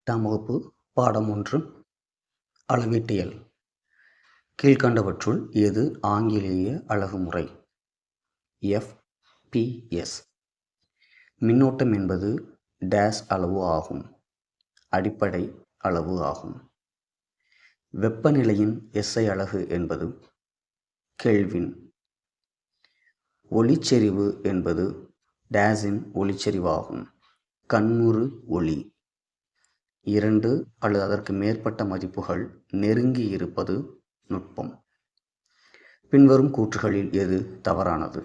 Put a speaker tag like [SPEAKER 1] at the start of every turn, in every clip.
[SPEAKER 1] 8ஆம் வகுப்பு பாடம் 1 அளவீட்டியல். கீழ்க்கண்டவற்றுள் எது ஆங்கிலேய அலகுமுறை? FPS. மின்னோட்டம் என்பது டேஸ் அளவு ஆகும். அடிப்படை அளவு ஆகும். வெப்பநிலையின் SI அலகு என்பது கெல்வின். ஒளிச்செறிவு என்பது டேஸின் ஒளிச்செறிவாகும். கண்ணுறு ஒளி. 2 அல்லது அதற்கு மேற்பட்ட மதிப்புகள் நெருங்கி இருப்பது நுட்பம். பின்வரும் கூற்றுகளில் எது தவறானது?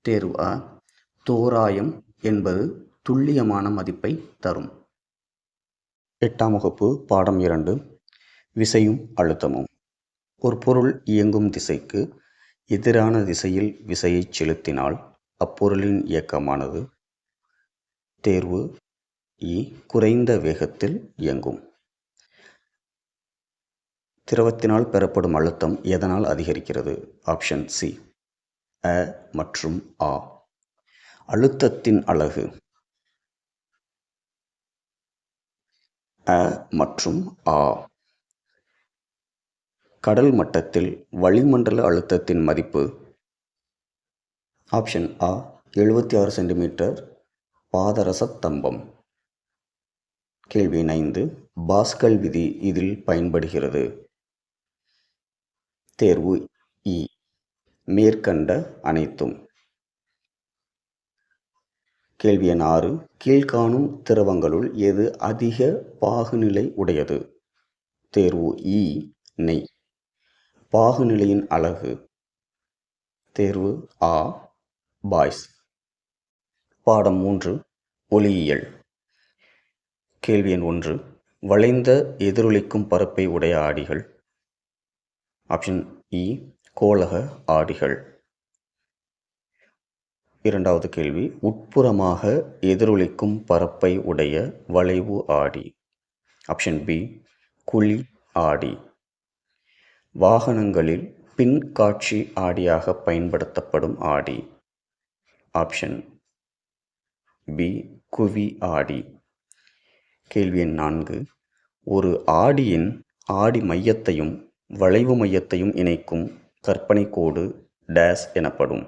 [SPEAKER 1] தேர்வு அ. தோராயம் என்பது துல்லியமான மதிப்பை தரும். 8ஆம் வகுப்பு பாடம் 2 விசையும் அழுத்தமும். ஒரு பொருள் இயங்கும் திசைக்கு எதிரான திசையில் விசையை செலுத்தினால் அப்பொருளின் இயக்கமானது தேர்வு இ. குறைந்த வேகத்தில் இயங்கும். திரவத்தினால் பெறப்படும் அழுத்தம் எதனால் அதிகரிக்கிறது? Option C. அ மற்றும் ஆ. அழுத்தத்தின் அலகு அ மற்றும் ஆ. கடல் மட்டத்தில் வளிமண்டல அழுத்தத்தின் மதிப்பு ஆப்ஷன் ஆ 76 சென்டிமீட்டர் பாதரச தம்பம். கேள்வி 5. பாஸ்கல் விதி இதில் பயன்படுகிறது. தேர்வு இ. மேற்கண்ட அனைத்தும். கேள்வி எண் 6. கீழ்காணும் திரவங்களுள் எது அதிக பாகுநிலை உடையது? தேர்வு இ. நெய். பாகுநிலையின் அலகு தேர்வு ஆ. பாய்ஸ். பாடம் 3 ஒளியியல். கேள்வி எண் 1. வளைந்த எதிரொலிக்கும் பரப்பை உடைய ஆடிகள். ஆப்ஷன் இ. கோளக ஆடிகள். 2வது கேள்வி. உட்புறமாக எதிரொலிக்கும் பரப்பை உடைய வளைவு ஆடி. Option B. குழி ஆடி. வாகனங்களில் பின் காட்சி ஆடியாக பயன்படுத்தப்படும் ஆடி. Option B. குவி ஆடி. கேள்வி எண் 4. ஒரு ஆடியின் ஆடி மையத்தையும் வளைவு மையத்தையும் இணைக்கும் கற்பனை கோடு டேஸ் எனப்படும்.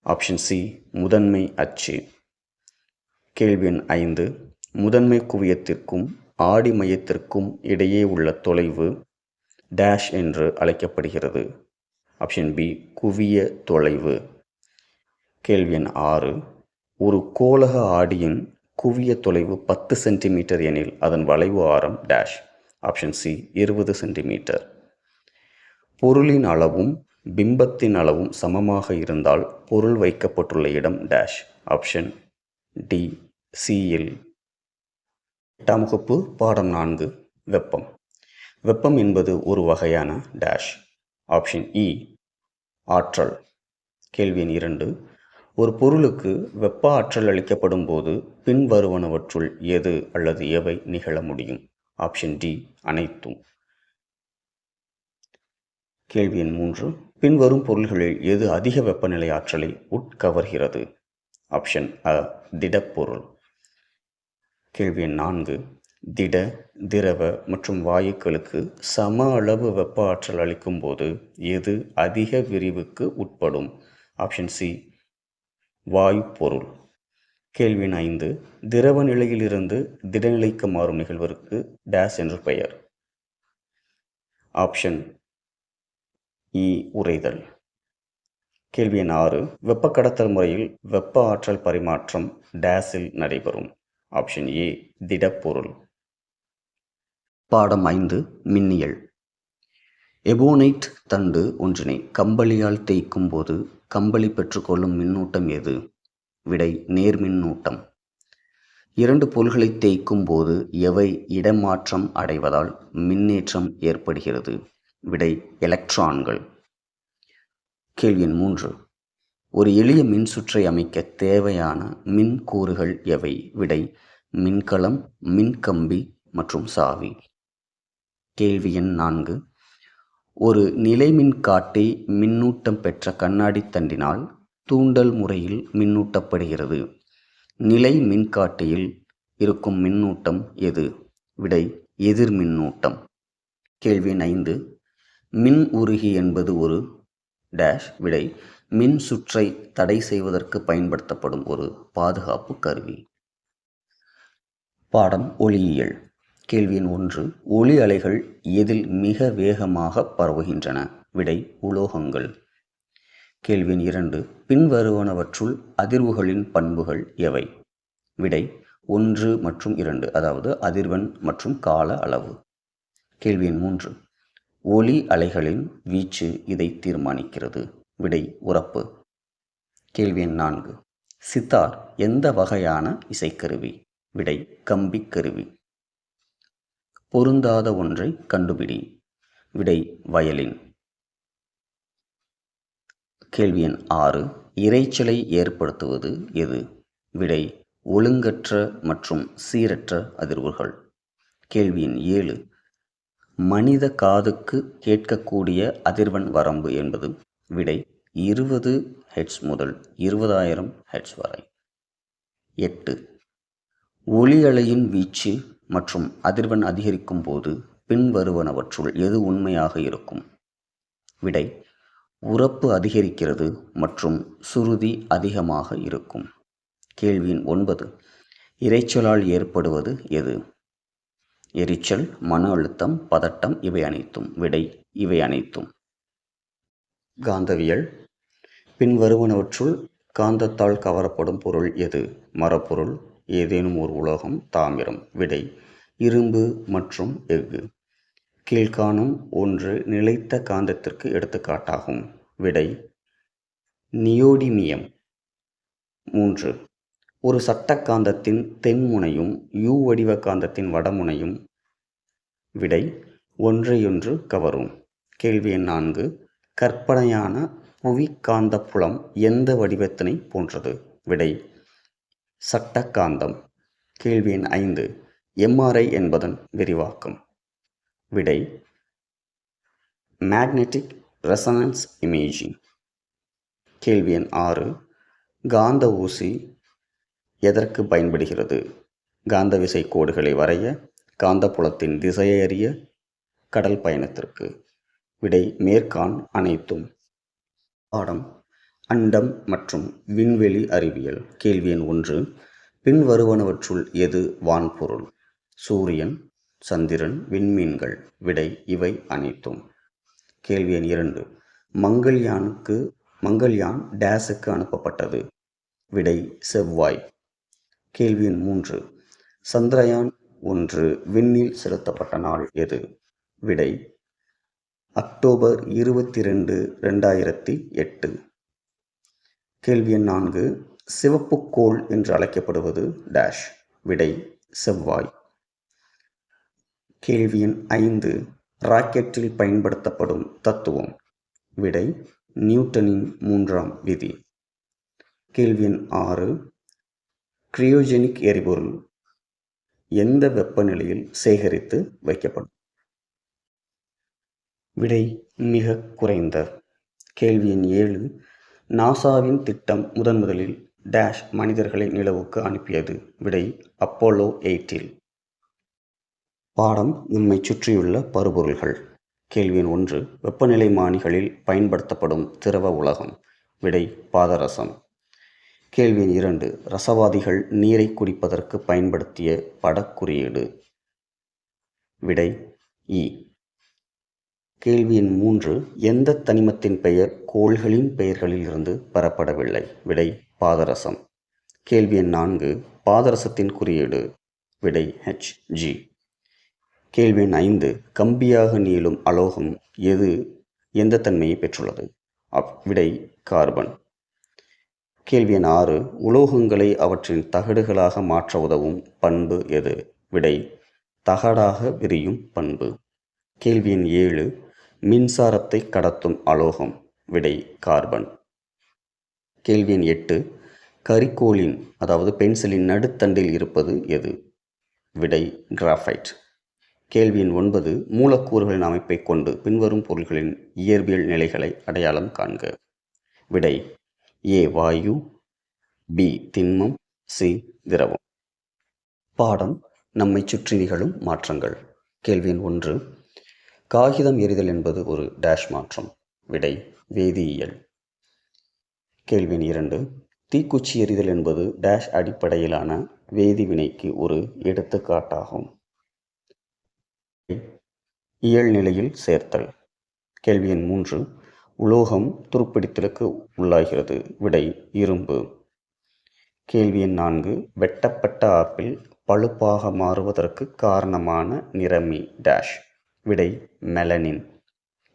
[SPEAKER 1] Option C. முதன்மை அச்சு. கேள்வி எண் 5. முதன்மை குவியத்திற்கும் ஆடி மையத்திற்கும் இடையே உள்ள தொலைவு டேஷ் என்று அழைக்கப்படுகிறது. Option B. குவிய தொலைவு. கேள்வி எண் 6. ஒரு கோளக ஆடியின் குவிய தொலைவு 10 சென்டிமீட்டர் எனில் அதன் வளைவு ஆரம் டேஷ். Option C. 20 சென்டிமீட்டர். பொருளின் அளவும் பிம்பத்தின் அளவும் சமமாக இருந்தால் பொருள் வைக்கப்பட்டுள்ள இடம் டேஷ். Option D. சியில். 8ஆம் வகுப்பு பாடம் 4 வெப்பம். வெப்பம் என்பது ஒரு வகையான டேஷ். ஆப்ஷன் இ. ஆற்றல். கேள்வி எண் 2. ஒரு பொருளுக்கு வெப்ப ஆற்றல் அளிக்கப்படும் போது பின்வருவனவற்றுள் எது அல்லது எவை நிகழ முடியும்? Option D. அனைத்தும். கேள்வி எண் 3. பின்வரும் பொருள்களில் எது அதிக வெப்பநிலை ஆற்றலை உட்கவர்கிறது? ஆப்ஷன் அ. திடப்பொருள். கேள்வி எண் 4. திட, திரவ மற்றும் வாயுக்களுக்கு சம அளவு வெப்ப ஆற்றல் அளிக்கும் போது எது அதிக விரிவுக்கு உட்படும்? Option C. வாயு பொருள். கேள்வி 5. திரவ நிலையிலிருந்து திடநிலைக்கு மாறும் நிகழ்விற்கு டேஸ் என்று பெயர். ஆப்ஷன் இ. உறைதல். கேள்வி எண் 6. வெப்ப கடத்தல் முறையில் வெப்ப ஆற்றல் பரிமாற்றம் டேஸில் நடைபெறும். Option A. திடப்பொருள். பாடம் 5 மின்னியல். எபோனைட் தண்டு ஒன்றினை கம்பளியால் தேய்க்கும் போது கம்பளி பெற்றுக்கொள்ளும் மின்னூட்டம் எது? விடை நேர்மின்னூட்டம். 2 பொருள்களை தேய்க்கும் போது எவை இடமாற்றம் அடைவதால் மின்னேற்றம் ஏற்படுகிறது? விடை எலக்ட்ரான்கள். கேள்வி எண் 3. ஒரு எளிய மின்சுற்றை அமைக்க தேவையான மின் கூறுகள் எவை? விடை மின்கலம், மின்கம்பி மற்றும் சாவி. கேள்வி எண் 4. ஒரு நிலைமின்காட்டி மின்னூட்டம் பெற்ற கண்ணாடி தண்டினால் தூண்டல் முறையில் மின்னூட்டப்படுகிறது. நிலை மின்காட்டியில் இருக்கும் மின்னூட்டம் எது? விடை எதிர் மின்னூட்டம். கேள்வி எண் 5 மின் உருகி என்பது ஒரு டேஷ். விடை மின் சுற்றை தடை செய்வதற்கு பயன்படுத்தப்படும் ஒரு பாதுகாப்பு கருவி. பாடம் ஒளியியல். கேள்வி எண் 1 ஒளி அலைகள் எதில் மிக வேகமாக பரவுகின்றன? விடை உலோகங்கள். கேள்வி எண் 2 பின்வருவனவற்றுள் அதிர்வுகளின் பண்புகள் எவை? விடை 1 மற்றும் 2, அதாவது அதிர்வெண் மற்றும் கால அளவு. கேள்வி எண் 3 ஒளி அலைகளின் வீச்சு இதை தீர்மானிக்கிறது. விடை உரப்பு. கேள்வி எண் 4 சித்தார் எந்த வகையான இசைக்கருவி? விடை கம்பிக்கருவி. பொருந்தாத ஒன்றை கண்டுபிடி. விடை வயலின். கேள்வி எண் 6 இரைச்சலை ஏற்படுத்துவது எது? விடை ஒழுங்கற்ற மற்றும் சீரற்ற அதிர்வுகள். கேள்வி எண் 7 மனித காதுக்கு கேட்கக்கூடிய அதிர்வெண் வரம்பு என்பது? விடை 20 ஹெர்ட்ஸ் முதல் 20,000 ஹெர்ட்ஸ் வரை. 8 ஒளி அலையின் வீச்சு மற்றும் அதிர்வெண் அதிகரிக்கும் போது பின்வருவனவற்றுள் எது உண்மையாக இருக்கும்? விடை உரப்பு அதிகரிக்கிறது மற்றும் சுருதி அதிகமாக இருக்கும். கேள்வி எண் 9 இரைச்சலால் ஏற்படுவது எது? எரிச்சல், மன அழுத்தம், பதட்டம், இவை அனைத்தும். விடை இவை அனைத்தும். காந்தவியல். பின்வருவனவற்றுள் காந்தத்தால் கவரப்படும் பொருள் எது? மரப்பொருள், ஏதேனும் ஒரு உலோகம், தாமிரம். விடை இரும்பு மற்றும் எஃகு. கீழ்காணும் ஒன்று நிலைத்த காந்தத்திற்கு எடுத்துக்காட்டாகும். விடை நியோடிமியம். 3 ஒரு சட்ட காந்தத்தின் தென்முனையும் யூ வடிவ காந்தத்தின் வடமுனையும். விடை ஒன்றையொன்று கவரும். கேள்வி எண் 4 கற்பனையான புவி காந்த புலம் எந்த வடிவத்தினை போன்றது? விடை சட்ட காந்தம். கேள்வி எண் 5 எம்ஆர்ஐ என்பதன் விரிவாக்கம். விடை மேக்னெட்டிக் ரெசனன்ஸ் இமேஜிங். கேள்வி எண் 6 காந்த ஊசி எதற்கு பயன்படுகிறது? காந்த விசை கோடுகளை வரைய, காந்தப்புலத்தின் திசையை அறிய, கடல் பயணத்திற்கு. விடை மேற்காண் அனைத்தும். பாடம் அண்டம் மற்றும் விண்வெளி அறிவியல். கேள்வி எண் 1 பின்வருவனவற்றுள் எது வான்பொருள்? சூரியன், சந்திரன், விண்மீன்கள். விடை இவை அனைத்தும். கேள்வி எண் 2 மங்கள்யான் டேஸுக்கு அனுப்பப்பட்டது? விடை செவ்வாய். கேள்வி எண் 3 சந்திரயான் 1 விண்ணில் செலுத்தப்பட்ட நாள் எது? விடை அக்டோபர் 22, 2008. கேள்வி எண் 4 சிவப்பு கோள் என்று அழைக்கப்படுவது டேஷ். விடை செவ்வாய். கேள்வி எண் 5 ராக்கெட்டில் பயன்படுத்தப்படும் தத்துவம். விடை நியூட்டனின் 3ஆம் விதி. கேள்வி எண் 6 கிரியோஜெனிக் எரிபொருள் எந்த வெப்பநிலையில் சேகரித்து வைக்கப்படும்? விடை மிக குறைந்த. கேள்வி எண் 7 நாசாவின் திட்டம் முதலில் டேஷ் மனிதர்களை நிலவுக்கு அனுப்பியது? விடை அப்போலோ 8. பாடம் நம்மை சுற்றியுள்ள பருப்பொருள்கள். கேள்வி எண் 1 வெப்பநிலைமானிகளில் பயன்படுத்தப்படும் திரவ உலகம். விடை பாதரசம். கேள்வி எண் 2 ரசவாதிகள் நீரை குடிப்பதற்கு பயன்படுத்திய படக்குறியீடு. விடை இ. கேள்வி எண் 3 எந்த தனிமத்தின் பெயர் கோள்களின் பெயர்களில் இருந்து பெறப்படவில்லை? விடை பாதரசம். கேள்வி எண் 4 பாதரசத்தின் குறியீடு. விடை Hg. கேள்வி எண் 5 கம்பியாக நீளும் அலோகம் எது எந்த தன்மையை பெற்றுள்ளது? விடை கார்பன். கேள்வி எண் 6 உலோகங்களை அவற்றின் தகடுகளாக மாற்ற உதவும் பண்பு எது? விடை தகடாக விரியும் பண்பு. கேள்வி எண் 7 மின்சாரத்தை கடத்தும் அலோகம். விடை கார்பன். கேள்வி எண் 8 கரிக்கோலின் அதாவது பென்சிலின் நடுத்தண்டில் இருப்பது எது? விடை கிராஃபைட். கேள்வி எண் 9 மூலக்கூறுகளின் அமைப்பை கொண்டு பின்வரும் பொருள்களின் இயற்பியல் நிலைகளை அடையாளம் காண்க. விடை ஏ வாயு, பி திண்மம், சி திரவம். பாடம் நம்மை சுற்றி நிகழும் மாற்றங்கள். கேள்வி எண் 1. காகிதம் எரிதல் என்பது ஒரு டேஷ் மாற்றம். விடை வேதியியல். கேள்வி எண் 2. தீக்குச்சி எரிதல் என்பது டேஷ் அடிப்படையிலான வேதிவினைக்கு ஒரு எடுத்துக்காட்டாகும். இயல் நிலையில் சேர்த்தல். கேள்வி எண் 3. உலோகம் துருப்பிடித்தலுக்கு உள்ளாகிறது. விடை இரும்பு. கேள்வி எண் 4. வெட்டப்பட்ட ஆப்பிள் பழுப்பாக மாறுவதற்கு காரணமான நிறமி டேஷ். விடை மெலனின்.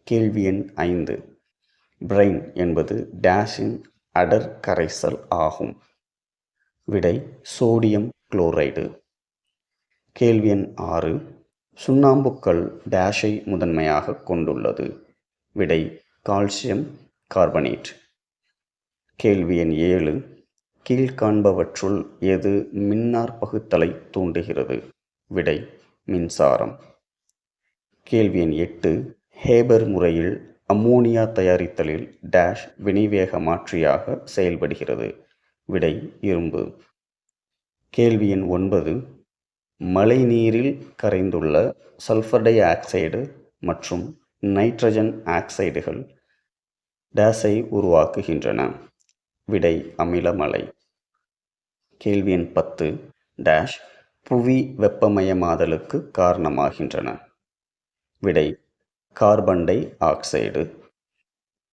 [SPEAKER 1] கேள்வி எண் 5. பிரைன் என்பது டேஷின் அடர் கரைசல் ஆகும். விடை சோடியம் குளோரைடு. கேள்வி எண் 6. சுண்ணாம்புக்கல் டேஷை முதன்மையாக கொண்டுள்ளது. விடை கால்சியம் கார்பனேட். கேள்வி எண் 7. கீழ்காண்பவற்றுள் எது மின்னார் பகுத்தலை தூண்டுகிறது? விடை மின்சாரம். கேள்வி எண் 8. ஹேபர் முறையில் அம்மோனியா தயாரித்தலில் டேஷ் வினைவேக மாற்றியாக செயல்படுகிறது. விடை இரும்பு. கேள்வி எண் 9. மழைநீரில் கரைந்துள்ள சல்ஃபர் டை ஆக்சைடு மற்றும் நைட்ரஜன் ஆக்சைடுகள் டேஸை உருவாக்குகின்றன. விடை அமிலமலை. கேள்வி எண் 10. டேஷ் புவி வெப்பமயமாதலுக்கு காரணமாகின்றன. விடை கார்பன் டை ஆக்சைடு.